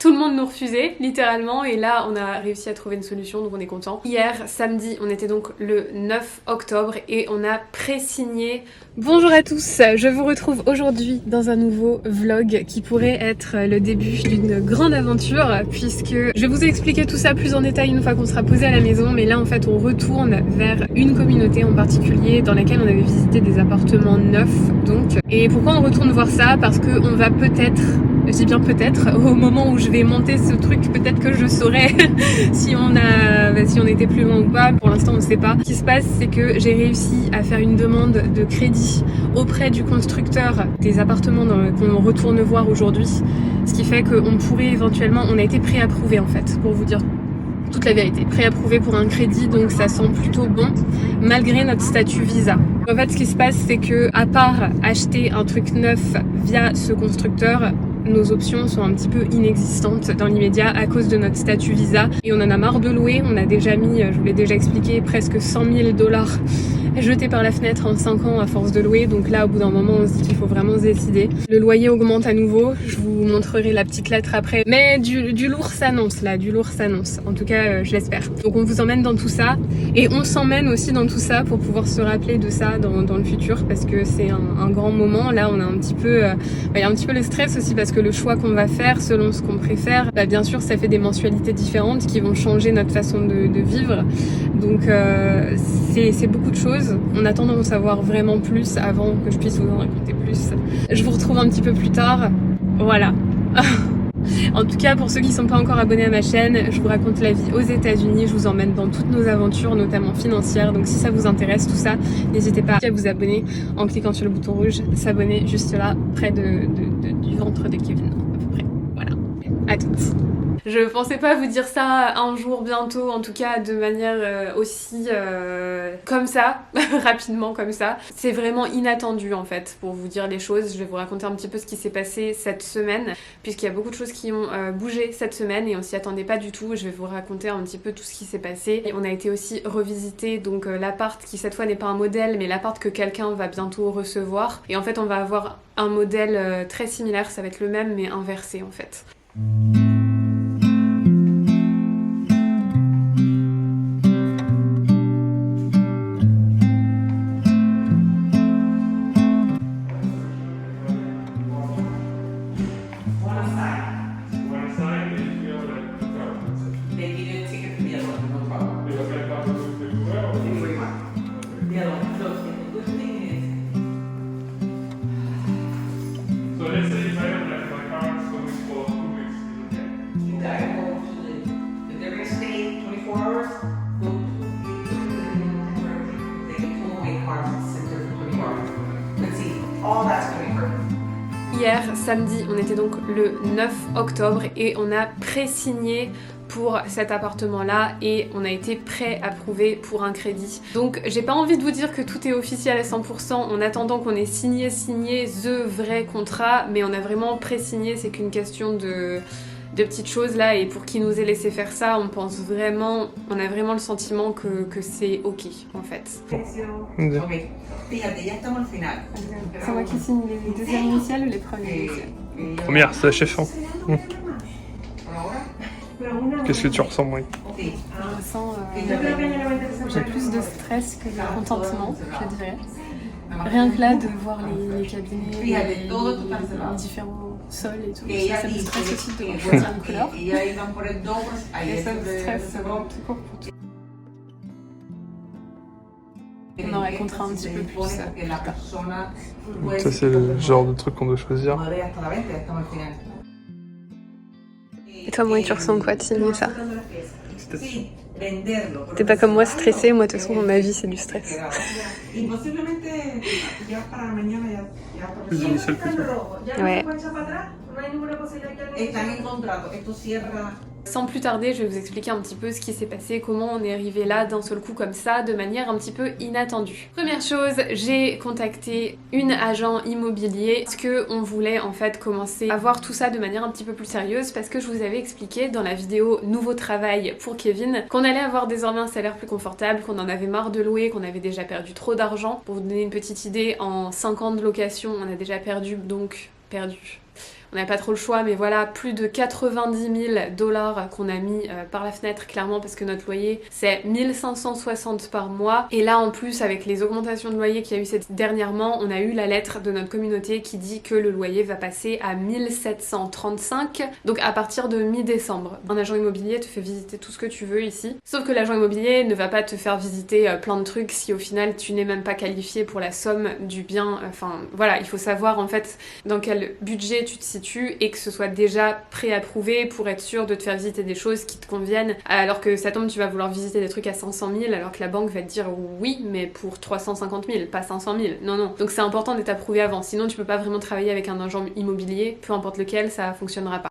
Tout le monde nous refusait, littéralement, et là on a réussi à trouver une solution, donc on est content. Hier, samedi, on était donc le 9 octobre et on a pré-signé. Bonjour à tous, je vous retrouve aujourd'hui dans un nouveau vlog qui pourrait être le début d'une grande aventure, puisque je vous ai expliqué tout ça plus en détail une fois qu'on sera posé à la maison, mais là en fait on retourne vers une communauté en particulier dans laquelle on avait visité des appartements neufs donc. Et pourquoi on retourne voir ça? Parce qu'on va peut-être, je dis bien peut-être, au moment où je vais monter ce truc, peut-être que je saurai si on était plus loin ou pas. Pour l'instant on ne sait pas. Ce qui se passe, c'est que j'ai réussi à faire une demande de crédit auprès du constructeur des appartements qu'on retourne voir aujourd'hui, ce qui fait qu'on pourrait éventuellement, on a été préapprouvé en fait, pour vous dire toute la vérité, préapprouvé pour un crédit, donc ça sent plutôt bon malgré notre statut visa. En fait ce qui se passe, c'est que à part acheter un truc neuf via ce constructeur, nos options sont un petit peu inexistantes dans l'immédiat à cause de notre statut visa et on en a marre de louer. On a déjà mis, je vous l'ai déjà expliqué, presque 100 000 $ jetés par la fenêtre en 5 ans à force de louer. Donc là au bout d'un moment on se dit qu'il faut vraiment se décider. Le loyer augmente à nouveau, je vous montrerai la petite lettre après, mais du lourd s'annonce là, du lourd s'annonce, en tout cas je l'espère. Donc on vous emmène dans tout ça et on s'emmène aussi dans tout ça pour pouvoir se rappeler de ça dans le futur, parce que c'est un grand moment. Là on a un petit peu, il y a un petit peu le stress aussi parce que le choix qu'on va faire selon ce qu'on préfère, bien sûr ça fait des mensualités différentes qui vont changer notre façon de vivre, donc c'est beaucoup de choses. On attend d'en savoir vraiment plus avant que je puisse vous en raconter plus. Je vous retrouve un petit peu plus tard, voilà. En tout cas, pour ceux qui ne sont pas encore abonnés à ma chaîne, je vous raconte la vie aux États-Unis, je vous emmène dans toutes nos aventures, notamment financières. Donc si ça vous intéresse tout ça, n'hésitez pas à vous abonner en cliquant sur le bouton rouge, s'abonner juste là, près du ventre de Kevin, à peu près. Voilà, à toutes. Je pensais pas vous dire ça un jour bientôt, en tout cas de manière aussi comme ça, rapidement comme ça. C'est vraiment inattendu en fait, pour vous dire les choses. Je vais vous raconter un petit peu ce qui s'est passé cette semaine, puisqu'il y a beaucoup de choses qui ont bougé cette semaine et on s'y attendait pas du tout. Je vais vous raconter un petit peu tout ce qui s'est passé. Et on a été aussi revisiter donc l'appart qui cette fois n'est pas un modèle, mais l'appart que quelqu'un va bientôt recevoir. Et en fait on va avoir un modèle très similaire, ça va être le même mais inversé en fait. Hier, samedi, on était donc le 9 octobre et on a pré-signé pour cet appartement-là et on a été pré-approuvé pour un crédit. Donc j'ai pas envie de vous dire que tout est officiel à 100% en attendant qu'on ait signé the vrai contrat, mais on a vraiment pré-signé, c'est qu'une question de petites choses là, et pour qui nous ait laissé faire ça, on pense vraiment, on a vraiment le sentiment que c'est ok en fait. Ok, fíjate, ya estamos al final. C'est moi qui signe les deuxièmes initiales ou les premières initiales? Première, c'est la chef. Qu'est-ce que tu ressens, moi? Je ressens j'ai plus de stress que de contentement, je dirais. Rien que là de voir les cabinets, les différents sols et tout, ça me stresse aussi de choisir une couleur. Et ça me stresse tout court pour tout. On en racontera un petit peu plus plus tard. Ça, c'est le genre de truc qu'on doit choisir. Et toi, moi, tu ressens quoi de signer ça? T'es pas comme moi stressée, moi de toute façon dans ma vie c'est du stress. Plus initial que toi. Ouais. Sans plus tarder, je vais vous expliquer un petit peu ce qui s'est passé, comment on est arrivé là d'un seul coup comme ça, de manière un petit peu inattendue. Première chose, j'ai contacté une agent immobilier parce que on voulait en fait commencer à voir tout ça de manière un petit peu plus sérieuse, parce que je vous avais expliqué dans la vidéo Nouveau travail pour Kevin qu'on allait avoir désormais un salaire plus confortable, qu'on en avait marre de louer, qu'on avait déjà perdu trop d'argent. Pour vous donner une petite idée, en 5 ans de location, on a déjà perdu on n'avait pas trop le choix, mais voilà, plus de 90 000 $ qu'on a mis par la fenêtre, clairement, parce que notre loyer, c'est 1560 par mois. Et là, en plus, avec les augmentations de loyer qu'il y a eu dernièrement, on a eu la lettre de notre communauté qui dit que le loyer va passer à 1735, donc à partir de mi-décembre. Un agent immobilier te fait visiter tout ce que tu veux ici, sauf que l'agent immobilier ne va pas te faire visiter plein de trucs si au final tu n'es même pas qualifié pour la somme du bien. Enfin voilà, il faut savoir en fait dans quel budget tu te situes et que ce soit déjà préapprouvé pour être sûr de te faire visiter des choses qui te conviennent, alors que ça tombe, tu vas vouloir visiter des trucs à 500 000 alors que la banque va te dire oui mais pour 350 000, pas 500 000. Non. Donc c'est important d'être approuvé avant, sinon tu peux pas vraiment travailler avec un agent immobilier, peu importe lequel, ça fonctionnera pas.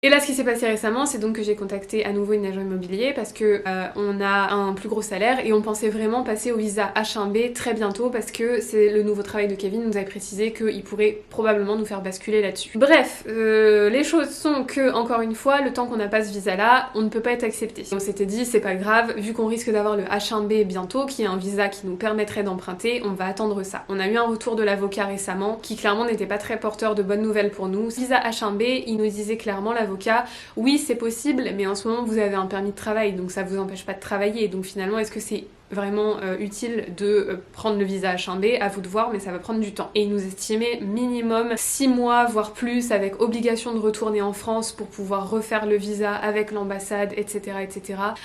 Et là, ce qui s'est passé récemment, c'est donc que j'ai contacté à nouveau une agent immobilier parce que on a un plus gros salaire et on pensait vraiment passer au visa H1B très bientôt parce que c'est le nouveau travail de Kevin nous avait précisé qu'il pourrait probablement nous faire basculer là-dessus. Bref, les choses sont que, encore une fois, le temps qu'on n'a pas ce visa-là, on ne peut pas être accepté. On s'était dit, c'est pas grave, vu qu'on risque d'avoir le H1B bientôt, qui est un visa qui nous permettrait d'emprunter, on va attendre ça. On a eu un retour de l'avocat récemment qui clairement n'était pas très porteur de bonnes nouvelles pour nous. Visa H1B, il nous disait clairement, l'avocat, oui c'est possible mais en ce moment vous avez un permis de travail donc ça vous empêche pas de travailler, donc finalement est-ce que c'est vraiment utile de prendre le visa H1B? À vous de voir, mais ça va prendre du temps. Et il nous estimait minimum 6 mois voire plus avec obligation de retourner en France pour pouvoir refaire le visa avec l'ambassade, etc.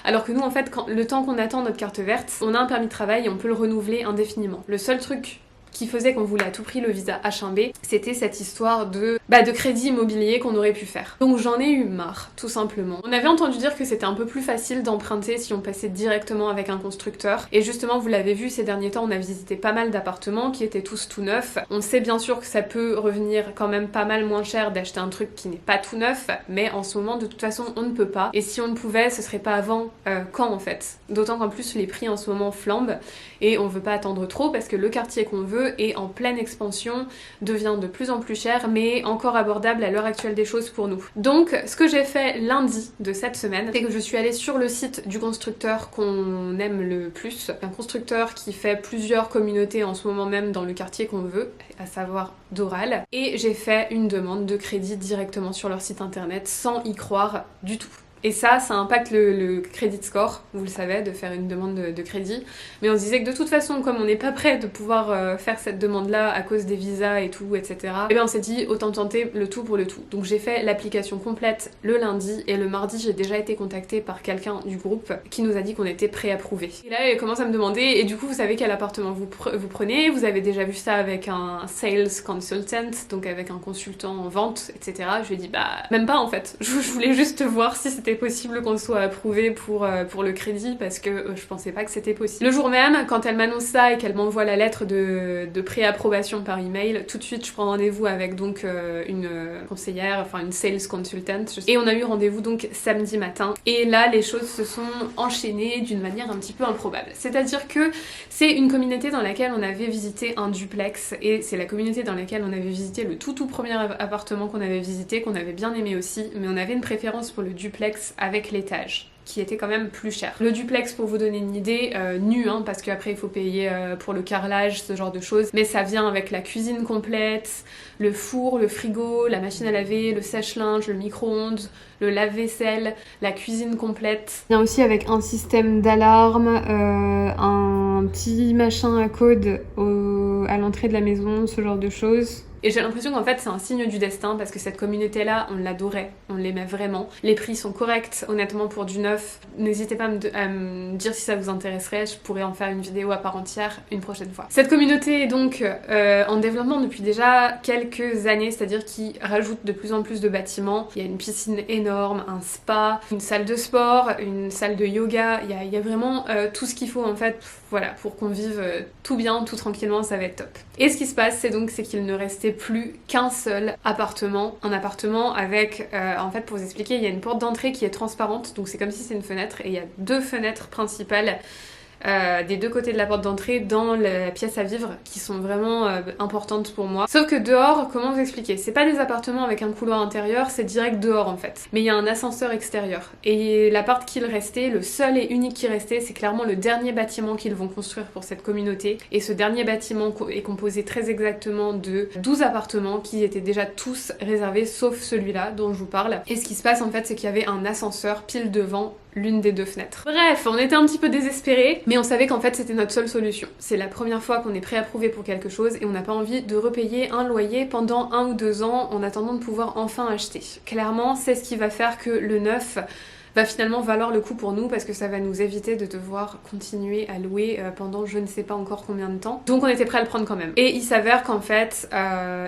Alors que nous en fait le temps qu'on attend notre carte verte, on a un permis de travail et on peut le renouveler indéfiniment. Le seul truc qui faisait qu'on voulait à tout prix le visa H1B, c'était cette histoire de crédit immobilier qu'on aurait pu faire. Donc j'en ai eu marre, tout simplement. On avait entendu dire que c'était un peu plus facile d'emprunter si on passait directement avec un constructeur. Et justement, vous l'avez vu, ces derniers temps, on a visité pas mal d'appartements qui étaient tous tout neufs. On sait bien sûr que ça peut revenir quand même pas mal moins cher d'acheter un truc qui n'est pas tout neuf, mais en ce moment, de toute façon, on ne peut pas. Et si on ne pouvait, ce serait pas avant quand en fait? D'autant qu'en plus, les prix en ce moment flambent et on veut pas attendre trop parce que le quartier qu'on veut est en pleine expansion, devient de plus en plus cher, mais encore abordable à l'heure actuelle des choses pour nous. Donc, ce que j'ai fait lundi de cette semaine, c'est que je suis allée sur le site du constructeur qu'on aime le plus, un constructeur qui fait plusieurs communautés en ce moment même dans le quartier qu'on veut, à savoir Doral, et j'ai fait une demande de crédit directement sur leur site internet sans y croire du tout. Et ça impacte le credit score, vous le savez, de faire une demande de crédit. Mais on se disait que de toute façon, comme on n'est pas prêt de pouvoir faire cette demande-là à cause des visas et tout, etc., et bien on s'est dit, autant tenter le tout pour le tout. Donc j'ai fait l'application complète le lundi, et le mardi, j'ai déjà été contactée par quelqu'un du groupe qui nous a dit qu'on était préapprouvé. Et là, elle commence à me demander, et du coup, vous savez quel appartement vous prenez, vous avez déjà vu ça avec un sales consultant, donc avec un consultant en vente, etc. Je lui ai dit, même pas en fait. Je voulais juste voir si c'était possible qu'on soit approuvé pour le crédit parce que je pensais pas que c'était possible. Le jour même, quand elle m'annonce ça et qu'elle m'envoie la lettre de préapprobation par email, tout de suite je prends rendez-vous avec donc une conseillère, enfin une sales consultant, et on a eu rendez-vous donc samedi matin. Et là les choses se sont enchaînées d'une manière un petit peu improbable. C'est-à-dire que c'est une communauté dans laquelle on avait visité un duplex, et c'est la communauté dans laquelle on avait visité le tout premier appartement qu'on avait visité, qu'on avait bien aimé aussi, mais on avait une préférence pour le duplex avec l'étage, qui était quand même plus cher. Le duplex, pour vous donner une idée, nu, hein, parce qu'après il faut payer pour le carrelage, ce genre de choses, mais ça vient avec la cuisine complète, le four, le frigo, la machine à laver, le sèche-linge, le micro-ondes, le lave-vaisselle, la cuisine complète. Il vient aussi avec un système d'alarme, un petit machin à code à l'entrée de la maison, ce genre de choses. Et j'ai l'impression qu'en fait c'est un signe du destin parce que cette communauté-là, on l'adorait, on l'aimait vraiment. Les prix sont corrects, honnêtement, pour du neuf. N'hésitez pas à me dire si ça vous intéresserait, je pourrais en faire une vidéo à part entière une prochaine fois. Cette communauté est donc en développement depuis déjà quelques années, c'est-à-dire qu'ils rajoutent de plus en plus de bâtiments. Il y a une piscine énorme, un spa, une salle de sport, une salle de yoga, il y a vraiment tout ce qu'il faut en fait, voilà, pour qu'on vive tout bien, tout tranquillement, ça va être top. Et ce qui se passe, c'est qu'il ne restait plus qu'un seul appartement, un appartement avec, en fait pour vous expliquer, il y a une porte d'entrée qui est transparente, donc c'est comme si c'est une fenêtre, et il y a deux fenêtres principales des deux côtés de la porte d'entrée dans la pièce à vivre qui sont vraiment importantes pour moi. Sauf que dehors, comment vous expliquer, c'est pas des appartements avec un couloir intérieur, c'est direct dehors en fait. Mais il y a un ascenseur extérieur. Et l'appart qu'il restait, le seul et unique qui restait, c'est clairement le dernier bâtiment qu'ils vont construire pour cette communauté. Et ce dernier bâtiment est composé très exactement de 12 appartements qui étaient déjà tous réservés sauf celui-là dont je vous parle. Et ce qui se passe en fait, c'est qu'il y avait un ascenseur pile devant l'une des deux fenêtres. Bref, on était un petit peu désespérés, mais on savait qu'en fait c'était notre seule solution. C'est la première fois qu'on est préapprouvé pour quelque chose et on n'a pas envie de repayer un loyer pendant 1 ou 2 ans en attendant de pouvoir enfin acheter. Clairement, c'est ce qui va faire que le neuf va finalement valoir le coup pour nous parce que ça va nous éviter de devoir continuer à louer pendant je ne sais pas encore combien de temps. Donc on était prêt à le prendre quand même. Et il s'avère qu'en fait,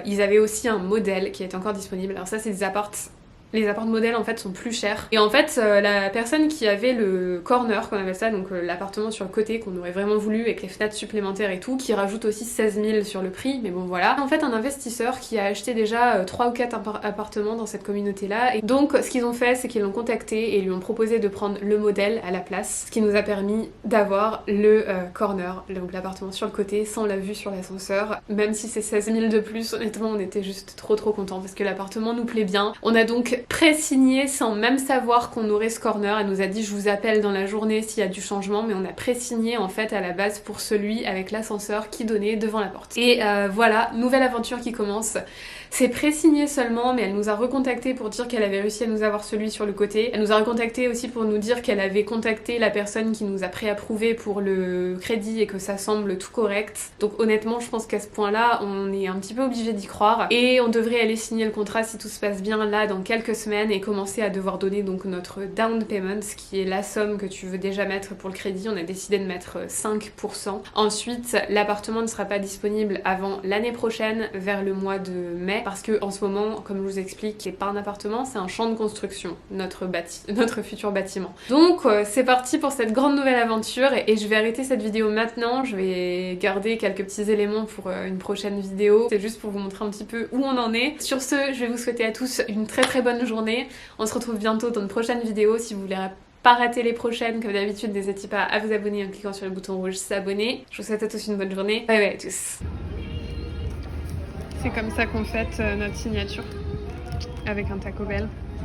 ils avaient aussi un modèle qui est encore disponible. Alors ça c'est des appartes. Les apparts modèles en fait sont plus chers. Et en fait, la personne qui avait le corner, qu'on appelle ça, donc l'appartement sur le côté qu'on aurait vraiment voulu avec les fenêtres supplémentaires et tout, qui rajoute aussi 16 000 sur le prix, mais bon voilà. En fait, un investisseur qui a acheté déjà 3 ou 4 appartements dans cette communauté-là. Et donc, ce qu'ils ont fait, c'est qu'ils l'ont contacté et lui ont proposé de prendre le modèle à la place, ce qui nous a permis d'avoir le corner, donc l'appartement sur le côté, sans la vue sur l'ascenseur. Même si c'est 16 000 de plus, honnêtement, on était juste trop contents parce que l'appartement nous plaît bien. On a donc pré-signé sans même savoir qu'on aurait ce corner. Elle nous a dit je vous appelle dans la journée s'il y a du changement, mais on a pré-signé en fait à la base pour celui avec l'ascenseur qui donnait devant la porte. Et voilà, nouvelle aventure qui commence. C'est pré-signé seulement, mais elle nous a recontacté pour dire qu'elle avait réussi à nous avoir celui sur le côté. Elle nous a recontacté aussi pour nous dire qu'elle avait contacté la personne qui nous a préapprouvé pour le crédit et que ça semble tout correct. Donc honnêtement, je pense qu'à ce point-là, on est un petit peu obligé d'y croire. Et on devrait aller signer le contrat si tout se passe bien là dans quelques semaines et commencer à devoir donner donc notre down payment, qui est la somme que tu veux déjà mettre pour le crédit. On a décidé de mettre 5%. Ensuite, l'appartement ne sera pas disponible avant l'année prochaine, vers le mois de mai. Parce que en ce moment, comme je vous explique, c'est pas un appartement, c'est un champ de construction, notre futur bâtiment. Donc c'est parti pour cette grande nouvelle aventure et je vais arrêter cette vidéo maintenant. Je vais garder quelques petits éléments pour une prochaine vidéo. C'est juste pour vous montrer un petit peu où on en est. Sur ce, je vais vous souhaiter à tous une très bonne journée. On se retrouve bientôt dans une prochaine vidéo. Si vous voulez pas rater les prochaines, comme d'habitude, n'hésitez pas à vous abonner en cliquant sur le bouton rouge s'abonner. Je vous souhaite à tous une bonne journée. Bye bye à tous. C'est comme ça qu'on fête notre signature avec un Taco Bell.